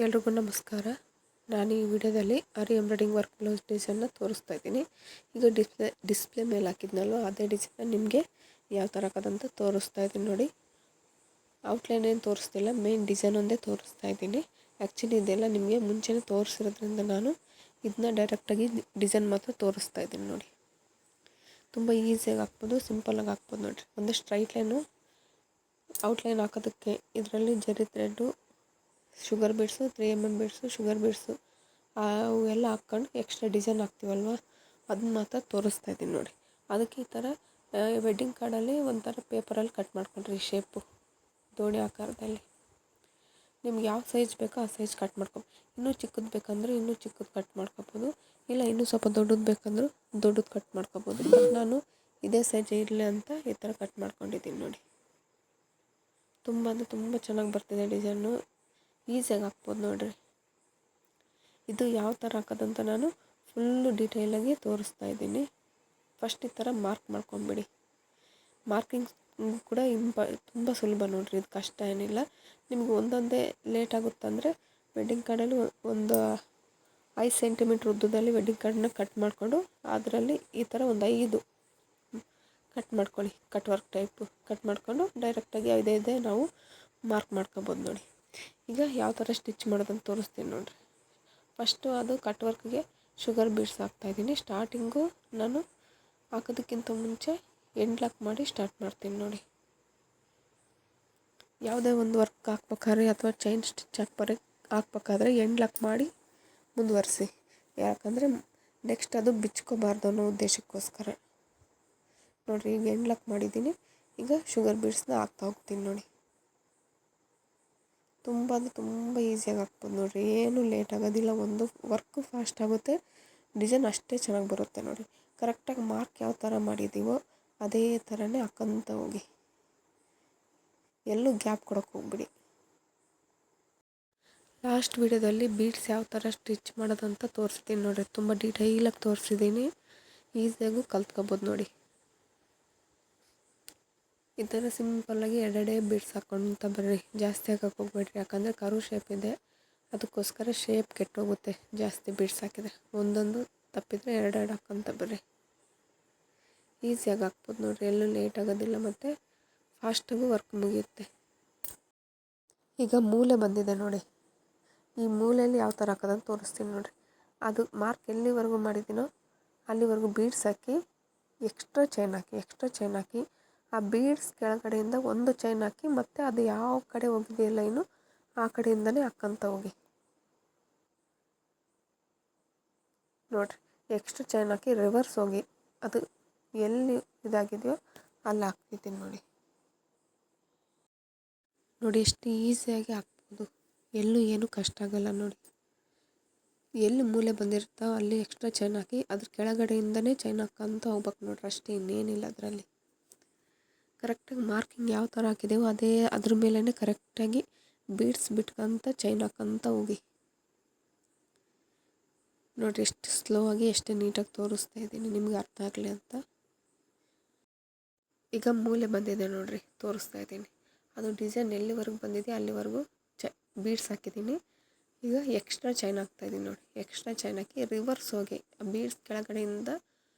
ಎಲ್ರಿಗೂ ನಮಸ್ಕಾರ. ನಾನು ಈ ವಿಡಿಯೋದಲ್ಲಿ ಆರಿ ಎಂಬ್ರಾಯ್ಡಿಂಗ್ ವರ್ಕ್ ಬ್ಲೌಸ್ ಡಿಸೈನ್ನ ತೋರಿಸ್ತಾ ಇದ್ದೀನಿ. ಈಗ ಡಿಸ್ಪ್ಲೇ ಮೇಲೆ ಹಾಕಿದ್ನಲ್ವ ಅದೇ ಡಿಸೈನ್ನ ನಿಮಗೆ ಯಾವ ಥರ ಹಾಕೋದಂತ ತೋರಿಸ್ತಾ ಇದ್ದೀನಿ ನೋಡಿ. ಔಟ್ಲೈನ್ ಏನು ತೋರಿಸ್ತಿಲ್ಲ, ಮೇನ್ ಡಿಸೈನ್ ಒಂದೇ ತೋರಿಸ್ತಾ ಇದ್ದೀನಿ. ಆ್ಯಕ್ಚುಲಿ ಇದೆಲ್ಲ ನಿಮಗೆ ಮುಂಚೆನೇ ತೋರಿಸಿರೋದ್ರಿಂದ ನಾನು ಇದನ್ನ ಡೈರೆಕ್ಟಾಗಿ ಡಿಸೈನ್ ಮಾತ್ರ ತೋರಿಸ್ತಾ ಇದ್ದೀನಿ ನೋಡಿ. ತುಂಬ ಈಸಿಯಾಗಿ ಹಾಕ್ಬೋದು, ಸಿಂಪಲ್ಲಾಗಿ ಹಾಕ್ಬೋದು ನೋಡಿರಿ. ಒಂದು ಸ್ಟ್ರೈಟ್ ಲೈನು ಔಟ್ಲೈನ್ ಹಾಕೋದಕ್ಕೆ ಇದರಲ್ಲಿ ಜರಿ thread, sugar beads, 3mm beads, sugar beads ಅವೆಲ್ಲ ಹಾಕ್ಕೊಂಡು ಎಕ್ಸ್ಟ್ರಾ ಡಿಸೈನ್ ಹಾಕ್ತೀವಲ್ವ ಅದನ್ನ ಮಾತ್ರ ತೋರಿಸ್ತಾ ಇದ್ದೀನಿ ನೋಡಿ. ಅದಕ್ಕೆ ಈ ಥರ ವೆಡ್ಡಿಂಗ್ ಕಾರ್ಡಲ್ಲಿ ಒಂಥರ ಪೇಪರಲ್ಲಿ ಕಟ್ ಮಾಡ್ಕೊಂಡ್ರಿ ಶೇಪು ದೋಣಿ ಆಕಾರದಲ್ಲಿ. ನಿಮ್ಗೆ ಯಾವ ಸೈಜ್ ಬೇಕೋ ಆ ಸೈಜ್ ಕಟ್ ಮಾಡ್ಕೊಬೋದು. ಇನ್ನೂ ಚಿಕ್ಕದು ಬೇಕಂದ್ರೆ ಇನ್ನೂ ಚಿಕ್ಕದು ಕಟ್ ಮಾಡ್ಕೊಬೋದು, ಇಲ್ಲ ಇನ್ನೂ ಸ್ವಲ್ಪ ದೊಡ್ಡದು ಬೇಕಂದ್ರೆ ದೊಡ್ಡದು ಕಟ್ ಮಾಡ್ಕೊಬೋದು. ಬಟ್ ನಾನು ಇದೇ ಸೈಜ್ ಇರಲಿ ಅಂತ ಈ ಥರ ಕಟ್ ಮಾಡ್ಕೊಂಡಿದ್ದೀನಿ ನೋಡಿ. ತುಂಬ ಅಂದರೆ ತುಂಬ ಚೆನ್ನಾಗಿ ಬರ್ತಿದೆ ಡಿಸೈನು, ಈಸಿಯಾಗಿ ಹಾಕ್ಬೋದು ನೋಡಿರಿ. ಇದು ಯಾವ ಥರ ಹಾಕೋದಂತ ನಾನು ಫುಲ್ಲು ಡೀಟೇಲಾಗಿ ತೋರಿಸ್ತಾ ಇದ್ದೀನಿ. ಫಸ್ಟ್ ಈ ಥರ ಮಾರ್ಕ್ ಮಾಡ್ಕೊಂಬಿಡಿ. ಮಾರ್ಕಿಂಗ್ ಕೂಡ ತುಂಬ ಸುಲಭ ನೋಡಿರಿ, ಇದು ಕಷ್ಟ ಏನಿಲ್ಲ. ನಿಮ್ಗೆ ಒಂದೊಂದೇ ಲೇಟ್ ಆಗುತ್ತಂದರೆ ವೆಡ್ಡಿಂಗ್ ಕಾರ್ಡಲ್ಲಿ ಒಂದು 5 ಸೆಂಟಿಮೀಟ್ರ್ ಉದ್ದದಲ್ಲಿ ವೆಡ್ಡಿಂಗ್ ಕಾರ್ಡನ್ನ ಕಟ್ ಮಾಡಿಕೊಂಡು ಅದರಲ್ಲಿ ಈ ಥರ ಒಂದು 5 ಕಟ್ ಮಾಡ್ಕೊಳ್ಳಿ. ಕಟ್ ವರ್ಕ್ ಟೈಪು ಕಟ್ ಮಾಡಿಕೊಂಡು ಡೈರೆಕ್ಟಾಗಿ ಇದೇ ನಾವು ಮಾರ್ಕ್ ಮಾಡ್ಕೊಬೋದು ನೋಡಿ. ಈಗ ಯಾವ ಥರ ಸ್ಟಿಚ್ ಮಾಡೋದಂತ ತೋರಿಸ್ತೀನಿ ನೋಡಿರಿ. ಫಸ್ಟು ಅದು ಕಟ್ ವರ್ಕ್ಗೆ ಶುಗರ್ ಬೀಡ್ಸ್ ಹಾಕ್ತಾಯಿದ್ದೀನಿ. ಸ್ಟಾರ್ಟಿಂಗು ನಾನು ಹಾಕೋದಕ್ಕಿಂತ ಮುಂಚೆ ಎಂಡ್ ಲಾಕ್ ಮಾಡಿ ಸ್ಟಾರ್ಟ್ ಮಾಡ್ತೀನಿ ನೋಡಿ. ಯಾವುದೇ ಒಂದು ವರ್ಕ್ ಹಾಕ್ಬೇಕಾದ್ರೆ ಅಥವಾ ಚೈನ್ ಸ್ಟಿಚ್ ಹಾಕ್ಬೇಕಾದ್ರೆ ಎಂಡ್ ಲಾಕ್ ಮಾಡಿ ಮುಂದುವರಿಸಿ. ಯಾಕಂದರೆ ನೆಕ್ಸ್ಟ್ ಅದು ಬಿಚ್ಕೋಬಾರ್ದು ಅನ್ನೋ ಉದ್ದೇಶಕ್ಕೋಸ್ಕರ ನೋಡಿರಿ. ಈಗ ಎಂಡ್ ಲಾಕ್ ಮಾಡಿದ್ದೀನಿ. ಈಗ ಶುಗರ್ ಬೀಡ್ಸ್ನ ಹಾಕ್ತಾ ಹೋಗ್ತೀನಿ ನೋಡಿ. ತುಂಬ ಅಂದರೆ ತುಂಬ ಈಸಿಯಾಗಿ ಹಾಕ್ಬೋದು ನೋಡಿರಿ, ಏನೂ ಲೇಟ್ ಆಗೋದಿಲ್ಲ. ಒಂದು ವರ್ಕು ಫಾಸ್ಟ್ ಆಗುತ್ತೆ, ಡಿಸೈನ್ ಅಷ್ಟೇ ಚೆನ್ನಾಗಿ ಬರುತ್ತೆ ನೋಡಿ. ಕರೆಕ್ಟಾಗಿ ಮಾರ್ಕ್ ಯಾವ ಥರ ಮಾಡಿದ್ದೀವೋ ಅದೇ ಥರನೇ ಹಾಕ್ಕೊಂತ ಹೋಗಿ, ಎಲ್ಲೂ ಗ್ಯಾಪ್ ಕೊಡೋಕ್ಕೆ ಹೋಗ್ಬಿಡಿ. ಲಾಸ್ಟ್ ವಿಡಿಯೋದಲ್ಲಿ ಬೀಡ್ಸ್ ಯಾವ ಥರ ಸ್ಟಿಚ್ ಮಾಡೋದಂತ ತೋರಿಸ್ತೀನಿ ನೋಡಿರಿ. ತುಂಬ ಡೀಟೈಲಾಗಿ ತೋರಿಸಿದ್ದೀನಿ, ಈಸಿಯಾಗೂ ಕಲ್ತ್ಕೊಬೋದು ನೋಡಿ. ಈ ಥರ ಸಿಂಪಲ್ಲಾಗಿ ಎರಡೆರಡೇ ಬೀಡ್ಸ್ ಹಾಕ್ಕೊಂತ ಬರ್ರಿ, ಜಾಸ್ತಿ ಹಾಕೋಕ್ಕೆ ಹೋಗ್ಬೇಡ್ರಿ. ಯಾಕಂದರೆ ಕರು ಶೇಪ್ ಇದೆ, ಅದಕ್ಕೋಸ್ಕರ ಶೇಪ್ ಕೆಟ್ಟೋಗುತ್ತೆ ಜಾಸ್ತಿ ಬೀಡ್ಸ್ ಹಾಕಿದರೆ. ಒಂದೊಂದು ತಪ್ಪಿದರೆ ಎರಡೆರಡು ಹಾಕ್ಕೊಂತ ಬರ್ರಿ, ಈಸಿಯಾಗಿ ಹಾಕ್ಬೋದು ನೋಡಿರಿ. ಎಲ್ಲೂ ಲೇಟ್ ಆಗೋದಿಲ್ಲ ಮತ್ತು ಫಾಸ್ಟಾಗೂ ವರ್ಕ್ ಮುಗಿಯುತ್ತೆ. ಈಗ ಮೂಲೆ ಬಂದಿದೆ ನೋಡಿ. ಈ ಮೂಲೆಯಲ್ಲಿ ಯಾವ ಥರ ಹಾಕೋದಂತ ತೋರಿಸ್ತೀನಿ ನೋಡಿರಿ. ಅದು ಮಾರ್ಕ್ ಎಲ್ಲಿವರೆಗೂ ಮಾಡಿದ್ದೀನೋ ಅಲ್ಲಿವರೆಗೂ ಬೀಡ್ಸ್ ಹಾಕಿ ಎಕ್ಸ್ಟ್ರಾ ಚೈನ್ ಹಾಕಿ ಆ ಬೀಡ್ಸ್ ಕೆಳಗಡೆಯಿಂದ ಒಂದು ಚೈನ್ ಹಾಕಿ ಮತ್ತು ಅದು ಯಾವ ಕಡೆ ಹೋಗಿದೆಯೋ ಲೈನು ಆ ಕಡೆಯಿಂದನೇ ಹಾಕ್ಕೊಂತ ಹೋಗಿ ನೋಡಿರಿ. ಎಕ್ಸ್ಟ್ರಾ ಚೈನ್ ಹಾಕಿ ರಿವರ್ಸ್ ಹೋಗಿ ಅದು ಎಲ್ಲಿ ಇದಾಗಿದೆಯೋ ಅಲ್ಲಿ ಹಾಕ್ತಿದ್ದೀನಿ ನೋಡಿ. ನೋಡಿ ಎಷ್ಟು ಈಸಿಯಾಗಿ ಹಾಕ್ಬೋದು, ಎಲ್ಲೂ ಏನೂ ಕಷ್ಟ ಆಗೋಲ್ಲ ನೋಡಿ. ಎಲ್ಲಿ ಮೂಲೆ ಬಂದಿರುತ್ತೋ ಅಲ್ಲಿ ಎಕ್ಸ್ಟ್ರಾ ಚೈನ್ ಹಾಕಿ ಅದ್ರ ಕೆಳಗಡೆಯಿಂದನೇ ಚೈನ್ ಹಾಕ್ಕೊಂತ ಹೋಗ್ಬೇಕು ನೋಡ್ರಿ, ಅಷ್ಟೇ, ಇನ್ನೇನಿಲ್ಲ ಅದರಲ್ಲಿ. ಕರೆಕ್ಟಾಗಿ ಮಾರ್ಕಿಂಗ್ ಯಾವ ಥರ ಹಾಕಿದೆವೋ ಅದ್ರ ಮೇಲೇ ಕರೆಕ್ಟಾಗಿ ಬೀಡ್ಸ್ ಬಿಟ್ಕೊಂತ ಚೈನ್ ಹಾಕ್ಕೊಂತ ಹೋಗಿ ನೋಡಿರಿ. ಎಷ್ಟು ಸ್ಲೋ ಆಗಿ ಎಷ್ಟು ನೀಟಾಗಿ ತೋರಿಸ್ತಾ ಇದ್ದೀನಿ ನಿಮ್ಗೆ ಅರ್ಥ ಆಗಲಿ ಅಂತ. ಈಗ ಮೂಲೆ ಬಂದಿದೆ ನೋಡಿರಿ, ತೋರಿಸ್ತಾ ಇದ್ದೀನಿ. ಅದು ಡಿಸೈನ್ ಎಲ್ಲಿವರೆಗೂ ಬಂದಿದೆ ಅಲ್ಲಿವರೆಗೂ ಬೀಡ್ಸ್ ಹಾಕಿದ್ದೀನಿ. ಈಗ ಎಕ್ಸ್ಟ್ರಾ ಚೈನ್ ಹಾಕ್ತಾಯಿದ್ದೀನಿ ನೋಡಿ. ಎಕ್ಸ್ಟ್ರಾ ಚೈನ್ ಹಾಕಿ ರಿವರ್ಸ್ ಹೋಗಿ ಆ ಬೀಡ್ಸ್ ಕೆಳಗಡೆಯಿಂದ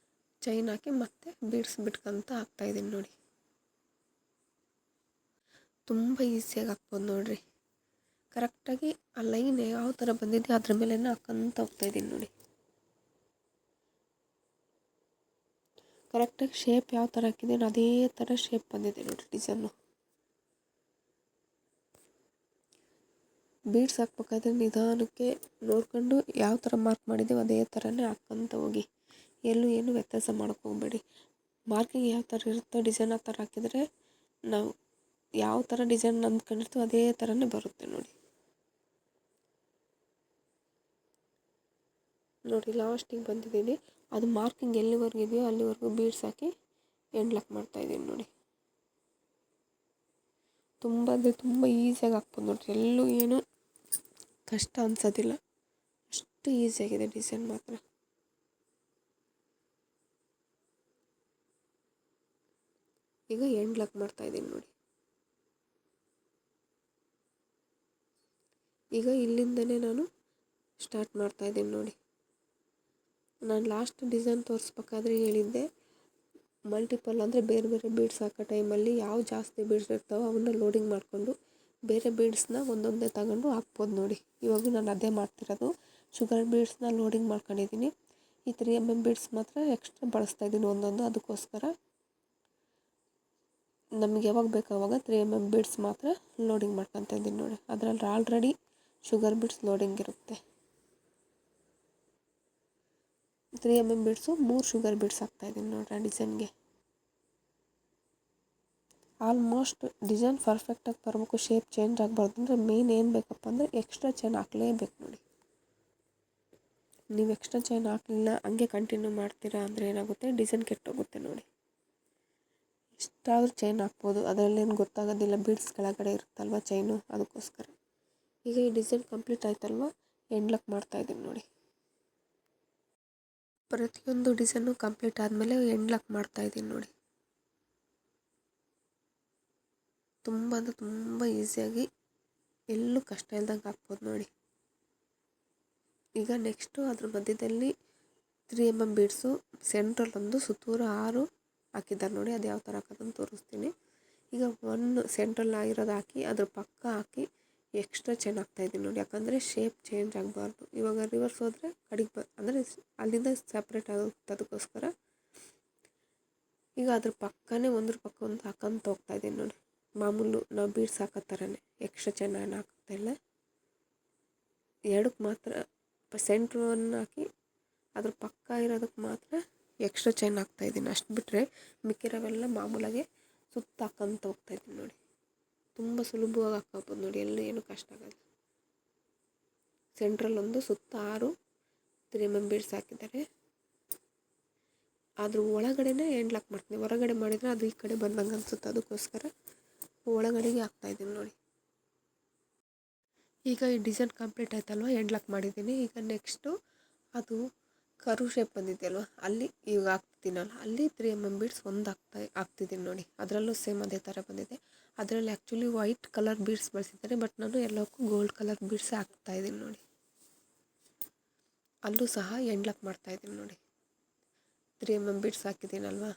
ಚೈನ್ ಹಾಕಿ ಮತ್ತೆ ಬೀಡ್ಸ್ ಬಿಟ್ಕೊಂತ ಹಾಕ್ತಾಯಿದ್ದೀನಿ ನೋಡಿ. ತುಂಬ ಈಸಿಯಾಗಿ ಹಾಕ್ಬೋದು ನೋಡಿರಿ. ಕರೆಕ್ಟಾಗಿ ಆ ಲೈನ್ ಯಾವ ಥರ ಬಂದಿದೆ ಅದ್ರ ಮೇಲೆ ಹಾಕ್ಕೊಂತ ಹೋಗ್ತಾಯಿದ್ದೀನಿ ನೋಡಿ. ಕರೆಕ್ಟಾಗಿ ಶೇಪ್ ಯಾವ ಥರ ಹಾಕಿದ್ದೀನಿ ಅದೇ ಥರ ಶೇಪ್ ಬಂದಿದೆ ನೋಡಿ ಡಿಸೈನು. ಬೀಡ್ಸ್ ಹಾಕ್ಬೇಕಾದ್ರೆ ನಿಧಾನಕ್ಕೆ ನೋಡ್ಕೊಂಡು ಯಾವ ಥರ ಮಾರ್ಕ್ ಮಾಡಿದ್ದೀವಿ ಅದೇ ಥರನೇ ಹಾಕ್ಕೊಂತ ಹೋಗಿ, ಎಲ್ಲೂ ಏನು ವ್ಯತ್ಯಾಸ ಮಾಡೋಕ್ಕೆ ಹೋಗಬೇಡಿ. ಮಾರ್ಕಿಂಗ್ ಯಾವ ಥರ ಇರುತ್ತೋ ಡಿಸೈನ್ ಆ ಥರ ಹಾಕಿದರೆ ನಾವು ಯಾವ ಥರ ಡಿಸೈನ್ ಅಂದ್ಕೊಂಡಿರ್ತೀವೋ ಅದೇ ಥರನೇ ಬರುತ್ತೆ ನೋಡಿ. ನೋಡಿ ಲಾಸ್ಟಿಗೆ ಬಂದಿದ್ದೀನಿ. ಅದು ಮಾರ್ಕಿಂಗ್ ಎಲ್ಲಿವರೆಗೂ ಇದೆಯೋ ಅಲ್ಲಿವರೆಗೂ ಬೀಡ್ಸ್ ಹಾಕಿ ಎಂಡ್ ಲಾಕ್ ಮಾಡ್ತಾಯಿದ್ದೀನಿ ನೋಡಿ. ತುಂಬ ಅಂದರೆ ತುಂಬ ಈಸಿಯಾಗಿ ಹಾಕ್ಬೋದು ನೋಡಿರಿ, ಎಲ್ಲೂ ಏನು ಕಷ್ಟ ಅನ್ಸೋದಿಲ್ಲ, ಅಷ್ಟು ಈಸಿಯಾಗಿದೆ ಡಿಸೈನ್ ಮಾತ್ರ. ಈಗ ಎಂಡ್ ಲಾಕ್ ಮಾಡ್ತಾಯಿದ್ದೀನಿ ನೋಡಿ. ಈಗ ಇಲ್ಲಿಂದನೇ ನಾನು ಸ್ಟಾರ್ಟ್ ಮಾಡ್ತಾಯಿದ್ದೀನಿ ನೋಡಿ. ನಾನು ಲಾಸ್ಟ್ ಡಿಸೈನ್ ತೋರಿಸ್ಬೇಕಾದ್ರೆ ಹೇಳಿದ್ದೆ, ಮಲ್ಟಿಪಲ್ ಅಂದರೆ ಬೇರೆ ಬೇರೆ ಬೀಡ್ಸ್ ಹಾಕೋ ಟೈಮಲ್ಲಿ ಯಾವ ಜಾಸ್ತಿ ಬೀಡ್ಸ್ ಇರ್ತಾವೋ ಅವನ್ನ ಲೋಡಿಂಗ್ ಮಾಡಿಕೊಂಡು ಬೇರೆ ಬೀಡ್ಸ್ನ ಒಂದೊಂದೇ ತಗೊಂಡು ಹಾಕ್ಬೋದು ನೋಡಿ. ಇವಾಗ ನಾನು ಅದೇ ಮಾಡ್ತಿರೋದು. ಶುಗರ್ ಬೀಡ್ಸ್ನ ಲೋಡಿಂಗ್ ಮಾಡ್ಕೊಂಡಿದ್ದೀನಿ. ಈ 3mm ಬೀಡ್ಸ್ ಮಾತ್ರ ಎಕ್ಸ್ಟ್ರಾ ಬಳಸ್ತಾಯಿದ್ದೀನಿ ಒಂದೊಂದು. ಅದಕ್ಕೋಸ್ಕರ ನಮಗೆ ಯಾವಾಗ ಬೇಕು ಆವಾಗ 3mm ಬೀಡ್ಸ್ ಮಾತ್ರ ಲೋಡಿಂಗ್ ಮಾಡ್ಕೊತಾ ಇದ್ದೀನಿ ನೋಡಿ. ಅದರಲ್ಲಿ ಆಲ್ರೆಡಿ ಶುಗರ್ ಬೀಡ್ಸ್ ಲೋಡಿಂಗ್ ಇರುತ್ತೆ. 3mm ಬೀಡ್ಸು 3 ಶುಗರ್ ಬೀಡ್ಸ್ ಹಾಕ್ತಾಯಿದ್ದೀನಿ ನೋಡ್ರಿ ಆ ಡಿಸೈನ್ಗೆ. ಆಲ್ಮೋಸ್ಟ್ ಡಿಸೈನ್ ಪರ್ಫೆಕ್ಟಾಗಿ ಬರಬೇಕು, ಶೇಪ್ ಚೇಂಜ್ ಆಗಬಾರ್ದು ಅಂದರೆ ಮೇನ್ ಏನು ಬೇಕಪ್ಪ ಅಂದರೆ ಎಕ್ಸ್ಟ್ರಾ ಚೈನ್ ಹಾಕಲೇಬೇಕು ನೋಡಿ. ನೀವು ಎಕ್ಸ್ಟ್ರಾ ಚೈನ್ ಹಾಕಲಿಲ್ಲ ಹಂಗೆ ಕಂಟಿನ್ಯೂ ಮಾಡ್ತೀರಾ ಅಂದರೆ ಏನಾಗುತ್ತೆ, ಡಿಸೈನ್ ಕೆಟ್ಟೋಗುತ್ತೆ ನೋಡಿ. ಇಷ್ಟಾದರೂ ಚೈನ್ ಹಾಕ್ಬೋದು, ಅದರಲ್ಲೇನು ಗೊತ್ತಾಗೋದಿಲ್ಲ, ಬೀಡ್ಸ್ ಕೆಳಗಡೆ ಇರುತ್ತಲ್ವ ಚೈನು, ಅದಕ್ಕೋಸ್ಕರ. ಈಗ ಈ ಡಿಸೈನ್ ಕಂಪ್ಲೀಟ್ ಆಯ್ತಲ್ವ, ಎಂಡ್ ಲಾಕ್ ಮಾಡ್ತಾಯಿದ್ದೀನಿ ನೋಡಿ. ಪ್ರತಿಯೊಂದು ಡಿಸೈನು ಕಂಪ್ಲೀಟ್ ಆದಮೇಲೆ ಎಂಡ್ ಲಾಕ್ ಮಾಡ್ತಾಯಿದ್ದೀನಿ ನೋಡಿ. ತುಂಬ ಅಂದರೆ ತುಂಬ ಈಸಿಯಾಗಿ ಎಲ್ಲೂ ಕಷ್ಟ ಇಲ್ದಂಗೆ ಹಾಕ್ಬೋದು ನೋಡಿ. ಈಗ ನೆಕ್ಸ್ಟು ಅದ್ರ ಮಧ್ಯದಲ್ಲಿ 3mm ಬೀಡ್ಸು ಸೆಂಟ್ರಲ್ ಒಂದು ಸುತ್ತೂರು 6 ಹಾಕಿದ್ದಾರೆ ನೋಡಿ. ಅದು ಯಾವ ಥರ ಹಾಕೋದಂತ ತೋರಿಸ್ತೀನಿ. ಈಗ 1 ಸೆಂಟ್ರಲ್ ಆಗಿರೋದು ಹಾಕಿ ಅದ್ರ ಪಕ್ಕ ಹಾಕಿ ಎಕ್ಸ್ಟ್ರಾ ಚೈನ್ ಹಾಕ್ತಾಯಿದ್ದೀನಿ ನೋಡಿ. ಯಾಕಂದರೆ ಶೇಪ್ ಚೇಂಜ್ ಆಗಬಾರ್ದು. ಇವಾಗ ರಿವರ್ಸ್ ಹೋದರೆ ಕಡೆಗೆ ಅಂದರೆ ಅಲ್ಲಿಂದ ಸಪ್ರೇಟ್ ಆಗುತ್ತೆ, ಅದಕ್ಕೋಸ್ಕರ. ಈಗ ಅದ್ರ ಪಕ್ಕನೇ ಒಂದ್ರ ಪಕ್ಕ ಒಂದು ಹಾಕೊಂತ ಹೋಗ್ತಾಯಿದ್ದೀನಿ ನೋಡಿ. ಮಾಮೂಲು ನಾವು ಬೀಡ್ಸ್ ಹಾಕೋ ಥರನೇ ಎಕ್ಸ್ಟ್ರಾ ಚೈನ್ ನಾನು ಹಾಕ್ತಾಯಿಲ್ಲ. ಎರಡಕ್ಕೆ ಮಾತ್ರ ಸೆಂಟ್ರನ್ನು ಹಾಕಿ ಅದ್ರ ಪಕ್ಕ ಇರೋದಕ್ಕೆ ಮಾತ್ರ ಎಕ್ಸ್ಟ್ರಾ ಚೈನ್ ಹಾಕ್ತಾಯಿದ್ದೀನಿ. ಅಷ್ಟು ಬಿಟ್ಟರೆ ಮಿಕ್ಕಿರೋವೆಲ್ಲ ಮಾಮೂಲಾಗೆ ಸುತ್ತ ಹಾಕೊಂತ ಹೋಗ್ತಾಯಿದ್ದೀನಿ ನೋಡಿ. ತುಂಬ ಸುಲಭವಾಗಿ ಹಾಕ್ಕೋಬೋದು ನೋಡಿ, ಎಲ್ಲೂ ಏನೂ ಕಷ್ಟ ಆಗೋಲ್ಲ. ಸೆಂಟ್ರಲ್ ಒಂದು ಸುತ್ತ 6 3mm ಬೀಡ್ಸ್ ಹಾಕಿದ್ದಾರೆ. ಅದ್ರ ಒಳಗಡೆನೇ ಎಂಡ್ ಲಾಕ್ ಮಾಡ್ತೀನಿ. ಹೊರಗಡೆ ಮಾಡಿದರೆ ಅದು ಈ ಕಡೆ ಬಂದಂಗೆ ಅನಿಸುತ್ತೆ, ಅದಕ್ಕೋಸ್ಕರ ಒಳಗಡೆಗೆ ಹಾಕ್ತಾಯಿದ್ದೀನಿ ನೋಡಿ. ಈಗ ಈ ಡಿಸೈನ್ ಕಂಪ್ಲೀಟ್ ಆಯ್ತಲ್ವ, ಎಂಡ್ ಲಾಕ್ ಮಾಡಿದ್ದೀನಿ. ಈಗ ನೆಕ್ಸ್ಟು ಅದು ಕರು ಶೇಪ್ ಬಂದಿದೆಯಲ್ವ, ಅಲ್ಲಿ ಈಗ ಹಾಕ್ತಿದ್ದೀನಲ್ಲ, ಅಲ್ಲಿ 3mm ಬೀಡ್ಸ್ ಒಂದು ಹಾಕ್ತಿದ್ದೀನಿ ನೋಡಿ. ಅದರಲ್ಲೂ ಸೇಮ್ ಅದೇ ಥರ ಬಂದಿದೆ. ಅದರಲ್ಲಿ ಆ್ಯಕ್ಚುಲಿ ವೈಟ್ ಕಲರ್ ಬೀಡ್ಸ್ ಬಳಸಿದ್ದಾರೆ, ಬಟ್ ನಾನು ಎಲ್ಲಕ್ಕೂ ಗೋಲ್ಡ್ ಕಲರ್ ಬೀಡ್ಸೇ ಹಾಕ್ತಾಯಿದ್ದೀನಿ ನೋಡಿ. ಅಲ್ಲೂ ಸಹ ಎಂಡ್ ಲಾಕ್ ಮಾಡ್ತಾಯಿದ್ದೀನಿ ನೋಡಿ. 3mm ಬೀಡ್ಸ್ ಹಾಕಿದ್ದೀನಲ್ವ,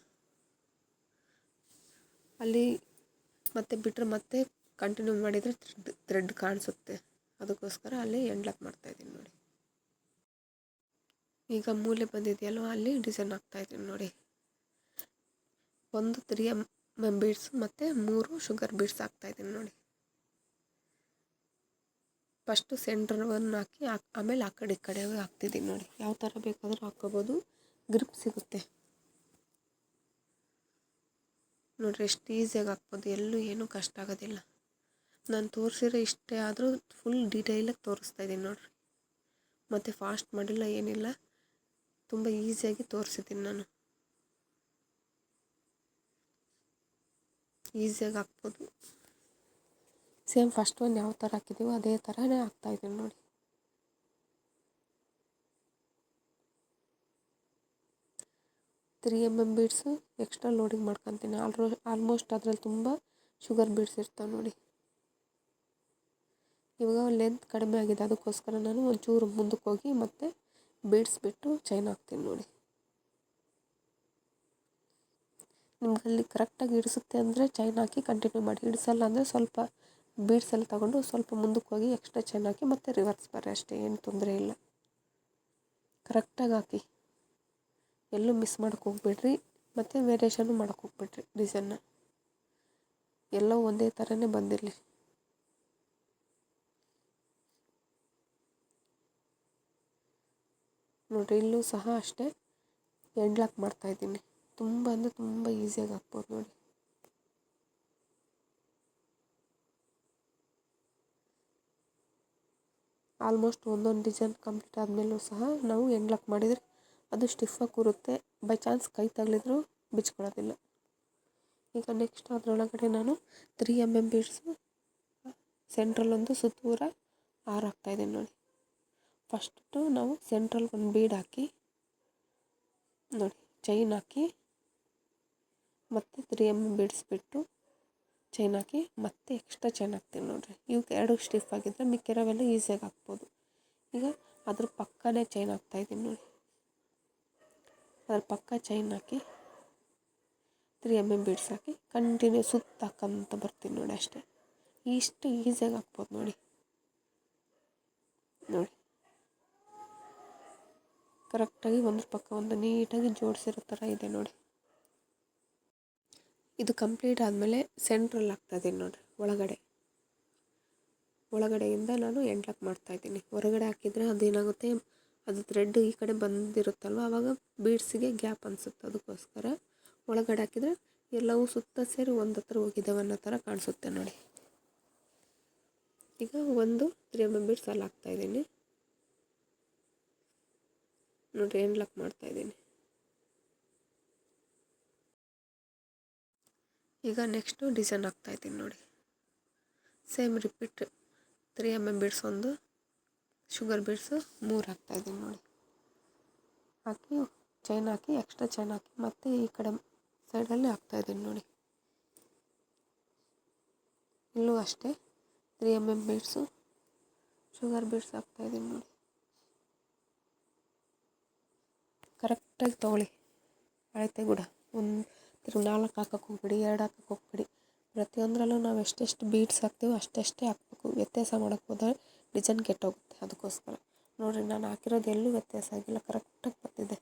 ಅಲ್ಲಿ ಮತ್ತೆ ಬಿಟ್ಟರೆ ಮತ್ತೆ ಕಂಟಿನ್ಯೂ ಮಾಡಿದರೆ ಥ್ರೆಡ್ ಕಾಣಿಸುತ್ತೆ, ಅದಕ್ಕೋಸ್ಕರ ಅಲ್ಲಿ ಎಂಡ್ ಲಾಕ್ ಮಾಡ್ತಾಯಿದ್ದೀನಿ ನೋಡಿ. ಈಗ ಮೂಲೆ ಬಂದಿದೆಯಲ್ವ, ಅಲ್ಲಿ ಡಿಸೈನ್ ಹಾಕ್ತಾಯಿದ್ದೀನಿ ನೋಡಿ. ಒಂದು 3mm ಬೀಡ್ಸ್ ಮತ್ತು 3 ಶುಗರ್ ಬೀಡ್ಸ್ ಹಾಕ್ತಾಯಿದ್ದೀನಿ ನೋಡಿ. ಫಸ್ಟು ಸೆಂಟ್ರ್ ಒನ್ ಹಾಕಿ ಆಮೇಲೆ ಆ ಕಡೆ ಈ ಕಡೆ ಹಾಕ್ತಿದ್ದೀನಿ ನೋಡಿ. ಯಾವ ಥರ ಬೇಕಾದರೂ ಹಾಕ್ಕೋಬೋದು, ಗ್ರಿಪ್ ಸಿಗುತ್ತೆ ನೋಡಿರಿ. ಎಷ್ಟು ಈಸಿಯಾಗಿ ಹಾಕ್ಬೋದು, ಎಲ್ಲೂ ಏನೂ ಕಷ್ಟ ಆಗೋದಿಲ್ಲ. ನಾನು ತೋರಿಸಿರೋ ಇಷ್ಟೇ ಆದರೂ ಫುಲ್ ಡೀಟೇಲಾಗಿ ತೋರಿಸ್ತಾಯಿದ್ದೀನಿ ನೋಡಿರಿ. ಮತ್ತು ಫಾಸ್ಟ್ ಮಾಡಿಲ್ಲ, ಏನಿಲ್ಲ, ತುಂಬ ಈಸಿಯಾಗಿ ತೋರಿಸಿದ್ದೀನಿ ನಾನು. ಈಸಿಯಾಗಿ ಹಾಕ್ಬೋದು. ಸೇಮ್ ಫಸ್ಟ್ ಒಂದು ಯಾವ ಥರ ಹಾಕಿದ್ದೀವೋ ಅದೇ ಥರನೇ ಹಾಕ್ತಾಯಿದ್ದೀನಿ ನೋಡಿ. ತ್ರೀ ಬೀಡ್ಸು ಎಕ್ಸ್ಟ್ರಾ ಲೋಡಿಂಗ್ ಮಾಡ್ಕೊತೀನಿ. ಆಲ್ಮೋಸ್ಟ್ ಅದರಲ್ಲಿ ತುಂಬ ಶುಗರ್ ಬೀಡ್ಸ್ ಇರ್ತಾವೆ ನೋಡಿ. ಇವಾಗ ಲೆಂತ್ ಕಡಿಮೆ ಆಗಿದೆ, ಅದಕ್ಕೋಸ್ಕರ ನಾನು ಒಂಚೂರು ಮುಂದಕ್ಕೆ ಹೋಗಿ ಮತ್ತೆ ಬೀಡ್ಸ್ ಬಿಟ್ಟು ಚೈನ್ ಹಾಕ್ತೀನಿ ನೋಡಿ. ನಿಮ್ಗಲ್ಲಿ ಕರೆಕ್ಟಾಗಿ ಹಿಡಿಸುತ್ತೆ ಅಂದರೆ ಚೈನ್ ಹಾಕಿ ಕಂಟಿನ್ಯೂ ಮಾಡಿ. ಹಿಡಿಸಲ್ಲ ಅಂದರೆ ಸ್ವಲ್ಪ ಬೀಡ್ಸ್ ಎಲ್ಲ ತಗೊಂಡು ಸ್ವಲ್ಪ ಮುಂದಕ್ಕೆ ಹೋಗಿ ಎಕ್ಸ್ಟ್ರಾ ಚೈನ್ ಹಾಕಿ ಮತ್ತೆ ರಿವರ್ಸ್ ಬರ್ರಿ, ಅಷ್ಟೇ, ಏನು ತೊಂದರೆ ಇಲ್ಲ. ಕರೆಕ್ಟಾಗಿ ಹಾಕಿ, ಎಲ್ಲೂ ಮಿಸ್ ಮಾಡೋಕ್ಕೆ ಹೋಗ್ಬೇಡ್ರಿ, ಮತ್ತು ವೇರಿಯೇಷನ್ನು ಮಾಡೋಕ್ಕೆ ಹೋಗ್ಬೇಡ್ರಿ. ಡಿಸೈನ್ನ ಎಲ್ಲ ಒಂದೇ ಥರನೇ ಬಂದಿರಲಿ. ನೋಡಿರಿ, ಇಲ್ಲೂ ಸಹ ಅಷ್ಟೇ ಎಂಡ್ ಲಾಕ್ ಮಾಡ್ತಾಯಿದ್ದೀನಿ. ತುಂಬ ಅಂದರೆ ತುಂಬ ಈಸಿಯಾಗಿ ಹಾಕ್ಬೋದು ನೋಡಿ. ಆಲ್ಮೋಸ್ಟ್ ಒಂದೊಂದು ಡಿಸೈನ್ ಕಂಪ್ಲೀಟ್ ಆದಮೇಲೂ ಸಹ ನಾವು ಎಂಡ್ ಲಾಕ್ ಮಾಡಿದರೆ ಅದು ಸ್ಟಿಫಾಗಿ ಕೂರುತ್ತೆ. ಬೈ ಚಾನ್ಸ್ ಕೈ ತಗಲಿದ್ರೂ ಬಿಚ್ಕೊಳ್ಳೋದಿಲ್ಲ. ಈಗ ನೆಕ್ಸ್ಟ್ ಅದರೊಳಗಡೆ ನಾನು 3mm ಬೀಡ್ಸು ಸೆಂಟ್ರಲ್ ಒಂದು ಸುತ್ತೂರ 6 ಹಾಕ್ತಾಯಿದ್ದೀನಿ ನೋಡಿ. ಫಸ್ಟು ನಾವು ಸೆಂಟ್ರಲ್ ಒಂದು ಬೀಡ್ ಹಾಕಿ ನೋಡಿ, ಚೈನ್ ಹಾಕಿ ಮತ್ತು 3mm ಬೀಡ್ಸ್ ಬಿಟ್ಟು ಚೈನ್ ಹಾಕಿ ಮತ್ತೆ ಎಕ್ಸ್ಟ್ರಾ ಚೈನ್ ಹಾಕ್ತೀನಿ ನೋಡಿರಿ. ಇವಕ್ಕೆ 2 ಸ್ಟಿಫ್ ಆಗಿದ್ದರೆ ಮಿಕ್ಕಿರೋವೆಲ್ಲ ಈಸಿಯಾಗಿ ಹಾಕ್ಬೋದು. ಈಗ ಅದ್ರ ಪಕ್ಕನೇ ಚೈನ್ ಹಾಕ್ತಾಯಿದ್ದೀನಿ ನೋಡಿ. ಅದ್ರ ಪಕ್ಕ ಚೈನ್ ಹಾಕಿ 3 mm ಬೀಡ್ಸ್ ಹಾಕಿ ಕಂಟಿನ್ಯೂ ಸುತ್ತ ಹಾಕಂತ ಬರ್ತೀನಿ ನೋಡಿ. ಅಷ್ಟೇ, ಇಷ್ಟು ಈಸಿಯಾಗಿ ಹಾಕ್ಬೋದು ನೋಡಿ. ಕರೆಕ್ಟಾಗಿ ಒಂದ್ರ ಪಕ್ಕ ಒಂದು ನೀಟಾಗಿ ಜೋಡಿಸಿರೋ ಥರ ಇದೆ ನೋಡಿ. ಇದು ಕಂಪ್ಲೀಟ್ ಆದಮೇಲೆ ಸೆಂಟ್ರಲ್ಲಿ ಹಾಕ್ತಾಯಿದ್ದೀನಿ ನೋಡಿರಿ. ಒಳಗಡೆಯಿಂದ ನಾನು ಎಂಡ್ ಮಾಡ್ತಾಯಿದ್ದೀನಿ. ಹೊರಗಡೆ ಹಾಕಿದರೆ ಅದೇನಾಗುತ್ತೆ, ಅದು ಥ್ರೆಡ್ ಈ ಕಡೆ ಬಂದಿರುತ್ತಲ್ವ, ಆವಾಗ ಬೀಡ್ಸಿಗೆ ಗ್ಯಾಪ್ ಅನಿಸುತ್ತೆ. ಅದಕ್ಕೋಸ್ಕರ ಒಳಗಡೆ ಹಾಕಿದರೆ ಎಲ್ಲವೂ ಸುತ್ತ ಸೇರಿ ಒಂದು ಹತ್ರ ಹೋಗಿದ್ದಾವೆ ಅನ್ನೋ ಥರ ಕಾಣಿಸುತ್ತೆ ನೋಡಿ. ಈಗ ಒಂದು 3 mm ಬೀಡ್ಸ್ ಅಲ್ಲಿ ಹಾಕ್ತಾಯಿದ್ದೀನಿ ನೋಡಿರಿ. ಎಂಡ್ ಮಾಡ್ತಾಯಿದ್ದೀನಿ. ಈಗ ನೆಕ್ಸ್ಟು ಡಿಸೈನ್ ಹಾಕ್ತಾಯಿದ್ದೀನಿ ನೋಡಿ. ಸೇಮ್ ರಿಪೀಟ್ 3 mm ಬೀಡ್ಸ್ ಒಂದು, ಶುಗರ್ ಬೀಡ್ಸು 3 ಹಾಕ್ತಾಯಿದ್ದೀನಿ ನೋಡಿ. ಹಾಕಿ ಚೈನ್ ಹಾಕಿ ಎಕ್ಸ್ಟ್ರಾ ಚೈನ್ ಹಾಕಿ ಮತ್ತು ಈ ಕಡೆ ಸೈಡಲ್ಲಿ ಹಾಕ್ತಾಯಿದ್ದೀನಿ ನೋಡಿ. ಇಲ್ಲೂ ಅಷ್ಟೇ 3 mm ಬೀಡ್ಸು, ಶುಗರ್ ಬೀಡ್ಸ್ ಹಾಕ್ತಾಯಿದ್ದೀನಿ ನೋಡಿ. ಕರೆಕ್ಟಾಗಿ ತೊಗೊಳ್ಳಿ ಅಳತೆ ಕೂಡ. 4 ಹಾಕಕ್ಕೆ ಹೋಗ್ಬಿಡಿ, 2 ಹಾಕಕ್ಕೆ ಹೋಗ್ಬಿಡಿ. ಪ್ರತಿಯೊಂದರಲ್ಲೂ ನಾವು ಎಷ್ಟೆಷ್ಟು ಬೀಡ್ಸ್ ಹಾಕ್ತೀವೋ ಅಷ್ಟೇ ಹಾಕಬೇಕು. ವ್ಯತ್ಯಾಸ ಮಾಡೋಕ್ಕೆ ಹೋದರೆ ಡಿಸೈನ್ ಕೆಟ್ಟೋಗುತ್ತೆ. ಅದಕ್ಕೋಸ್ಕರ ನೋಡಿರಿ, ನಾನು ಹಾಕಿರೋದು ಎಲ್ಲೂ ವ್ಯತ್ಯಾಸ ಆಗಿಲ್ಲ, ಕರೆಕ್ಟಾಗಿ ಬರ್ತಿದೆ.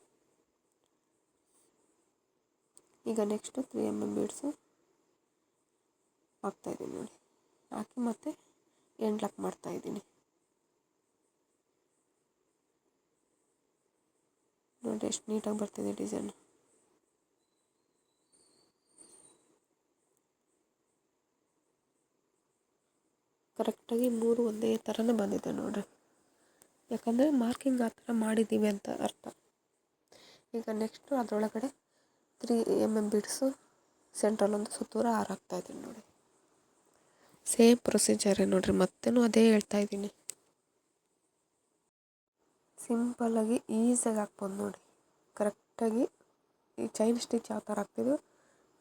ಈಗ ನೆಕ್ಸ್ಟು 3 mm ಬೀಡ್ಸು ಹಾಕ್ತಾಯಿದ್ದೀನಿ ನೋಡಿ. ಹಾಕಿ ಮತ್ತೆ ಎಂಡ್ ಮಾಡ್ತಾಯಿದ್ದೀನಿ ನೋಡಿ. ಎಷ್ಟು ನೀಟಾಗಿ ಬರ್ತಿದೆ ಡಿಸೈನು. ಕರೆಕ್ಟಾಗಿ 3 ಒಂದೇ ಥರನೇ ಬಂದಿದೆ ನೋಡಿರಿ. ಯಾಕಂದರೆ ಮಾರ್ಕಿಂಗ್ ಆ ಥರ ಮಾಡಿದ್ದೀವಿ ಅಂತ ಅರ್ಥ. ಈಗ ನೆಕ್ಸ್ಟು ಅದರೊಳಗಡೆ 3 mm ಬೀಡ್ಸು ಸೆಂಟ್ರಲ್ಲೊಂದು ಸುತ್ತೂರ 6 ಹಾಕ್ತಾಯಿದ್ದೀನಿ ನೋಡಿ. ಸೇಮ್ ಪ್ರೊಸೀಜರೇ ನೋಡಿರಿ, ಮತ್ತೂ ಅದೇ ಹೇಳ್ತಾಯಿದ್ದೀನಿ. ಸಿಂಪಲ್ಲಾಗಿ ಈಸಿಯಾಗಿ ಹಾಕ್ಬೋದು ನೋಡಿ. ಕರೆಕ್ಟಾಗಿ ಈ ಚೈನ್ ಸ್ಟಿಚ್ ಯಾವ ಥರ ಹಾಕ್ತಿದ್ವಿ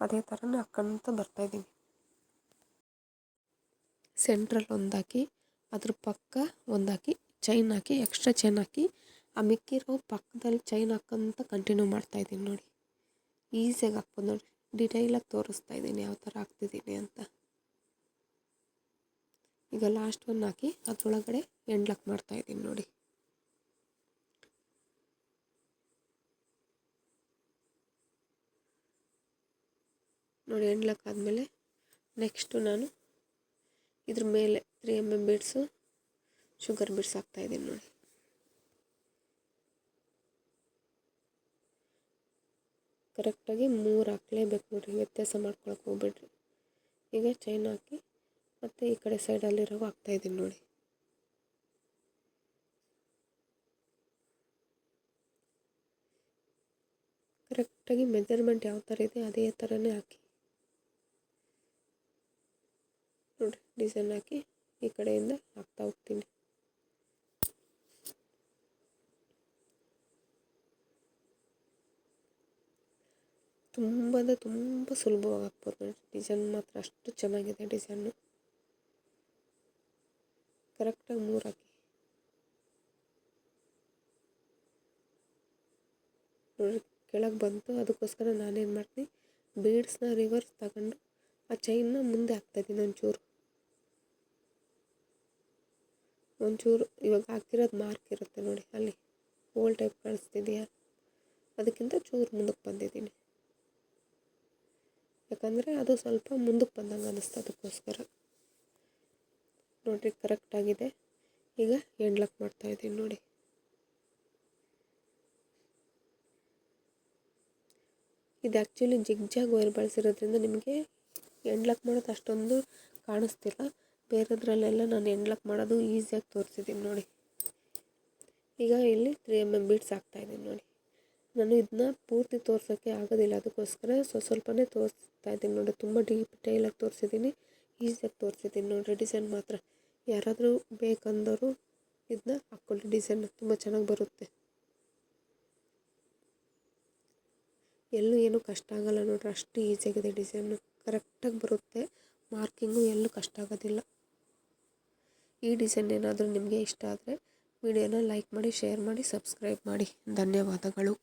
ಅದೇ ಥರನೇ ಹಾಕ್ಕೊಂತ ಬರ್ತಾಯಿದ್ದೀನಿ. ಸೆಂಟ್ರಲ್ಲಿ ಒಂದು ಹಾಕಿ ಅದ್ರ ಪಕ್ಕ ಒಂದು ಹಾಕಿ ಚೈನ್ ಹಾಕಿ ಎಕ್ಸ್ಟ್ರಾ ಚೈನ್ ಹಾಕಿ ಆ ಮಿಕ್ಕಿರೋ ಪಕ್ಕದಲ್ಲಿ ಚೈನ್ ಹಾಕ್ಕೊಂತ ಕಂಟಿನ್ಯೂ ಮಾಡ್ತಾಯಿದ್ದೀನಿ ನೋಡಿ. ಈಸಿಯಾಗಿ ಹಾಕ್ಬೋದು ನೋಡಿ. ಡಿಟೈಲಾಗಿ ತೋರಿಸ್ತಾ ಇದ್ದೀನಿ ಯಾವ ಥರ ಹಾಕ್ತಿದ್ದೀನಿ ಅಂತ. ಈಗ ಲಾಸ್ಟ್ ಒನ್ ಹಾಕಿ ಅದರೊಳಗಡೆ ಎಂಡ್ ಮಾಡ್ತಾಯಿದ್ದೀನಿ ನೋಡಿ. ಎಂಡ್ ಆದಮೇಲೆ ನೆಕ್ಸ್ಟು ನಾನು ಇದ್ರ ಮೇಲೆ 3 mm ಬೀಡ್ಸು ಶುಗರ್ ಬೀಡ್ಸ್ ಹಾಕ್ತಾಯಿದ್ದೀನಿ ನೋಡಿ. ಕರೆಕ್ಟಾಗಿ 3 ಹಾಕಲೇಬೇಕು ನೋಡಿರಿ, ವ್ಯತ್ಯಾಸ ಮಾಡ್ಕೊಳಕ್ಕೆ ಹೋಗ್ಬೇಡ್ರಿ. ಈಗ ಚೈನ್ ಹಾಕಿ ಮತ್ತು ಈ ಕಡೆ ಸೈಡಲ್ಲಿರೋ ಹಾಕ್ತಾಯಿದ್ದೀನಿ ನೋಡಿ. ಕರೆಕ್ಟಾಗಿ ಮೆಜರ್ಮೆಂಟ್ ಯಾವ ಥರ ಇದೆ ಅದೇ ಥರನೇ ಹಾಕಿ ನೋಡಿ. ಡಿಸೈನ್ ಹಾಕಿ ಈ ಕಡೆಯಿಂದ ಹಾಕ್ತಾ ಹೋಗ್ತೀನಿ. ತುಂಬ ಅಂದರೆ ತುಂಬ ಸುಲಭವಾಗಿ ಹಾಕ್ಬೋದು ನೋಡಿ. ಡಿಸೈನ್ ಮಾತ್ರ ಅಷ್ಟು ಚೆನ್ನಾಗಿದೆ ಡಿಸೈನು. ಕರೆಕ್ಟಾಗಿ 3 ಹಾಕಿ ನೋಡಿ. ಕೆಳಗೆ ಬಂತು, ಅದಕ್ಕೋಸ್ಕರ ನಾನೇನು ಮಾಡ್ತೀನಿ, ಬೀಡ್ಸ್ನ ರಿವರ್ಸ್ ತಗೊಂಡು ಆ ಚೈನ್ನ ಮುಂದೆ ಹಾಕ್ತಾಯಿದ್ದೀನಿ ಒಂಚೂರು. ಇವಾಗ ಹಾಕಿರೋದು ಮಾರ್ಕ್ ಇರುತ್ತೆ ನೋಡಿ, ಅಲ್ಲಿ ಹೋಲ್ ಟೈಪ್ ಕಾಣಿಸ್ತಿದೆಯಾ, ಅದಕ್ಕಿಂತ ಚೂರು ಮುಂದಕ್ಕೆ ಬಂದಿದ್ದೀನಿ. ಯಾಕಂದರೆ ಅದು ಸ್ವಲ್ಪ ಮುಂದಕ್ಕೆ ಬಂದಂಗೆ ಅನ್ನಿಸ್ತು, ಅದಕ್ಕೋಸ್ಕರ ನೋಡಿರಿ. ಕರೆಕ್ಟಾಗಿದೆ. ಈಗ ಎಂಡ್ ಮಾಡ್ತಾಯಿದ್ದೀನಿ ನೋಡಿ. ಇದು ಆ್ಯಕ್ಚುಲಿ ಜಿಗ್ಜಾಗ್ ವೈರ್ ಬಳಸಿರೋದ್ರಿಂದ ನಿಮಗೆ ಎಂಡ್ ಮಾಡೋದು ಅಷ್ಟೊಂದು ಕಾಣಿಸ್ತಿಲ್ಲ. ಬೇರೆದ್ರಲ್ಲೆಲ್ಲ ನಾನು ಎಂಡ್ ಮಾಡೋದು ಈಸಿಯಾಗಿ ತೋರಿಸಿದ್ದೀನಿ ನೋಡಿ. ಈಗ ಇಲ್ಲಿ 3 mm ಬೀಡ್ಸ್ ಹಾಕ್ತಾಯಿದ್ದೀನಿ ನೋಡಿ. ನಾನು ಇದನ್ನ ಪೂರ್ತಿ ತೋರ್ಸೋಕ್ಕೆ ಆಗೋದಿಲ್ಲ, ಅದಕ್ಕೋಸ್ಕರ ಸ್ವಲ್ಪನೇ ತೋರಿಸ್ತಾ ಇದ್ದೀನಿ ನೋಡಿ. ತುಂಬ ಡೀಟೇಲಾಗಿ ತೋರಿಸಿದ್ದೀನಿ, ಈಸಿಯಾಗಿ ತೋರಿಸಿದ್ದೀನಿ ನೋಡಿರಿ. ಡಿಸೈನ್ ಮಾತ್ರ ಯಾರಾದರೂ ಬೇಕಂದವರು ಇದನ್ನ ಹಾಕ್ಕೊಳ್ಳಿ. ಡಿಸೈನ್ ತುಂಬ ಚೆನ್ನಾಗಿ ಬರುತ್ತೆ, ಎಲ್ಲೂ ಏನೂ ಕಷ್ಟ ಆಗಲ್ಲ ನೋಡ್ರಿ. ಅಷ್ಟು ಈಸಿಯಾಗಿದೆ ಡಿಸೈನು, ಕರೆಕ್ಟಾಗಿ ಬರುತ್ತೆ. ಮಾರ್ಕಿಂಗು ಎಲ್ಲೂ ಕಷ್ಟ ಆಗೋದಿಲ್ಲ. ಈ ಡಿಸೈನ್ ಏನಾದರೂ ನಿಮಗೆ ಇಷ್ಟ ಆದರೆ ವಿಡಿಯೋನ ಲೈಕ್ ಮಾಡಿ, ಶೇರ್ ಮಾಡಿ, ಸಬ್ಸ್ಕ್ರೈಬ್ ಮಾಡಿ. ಧನ್ಯವಾದಗಳು.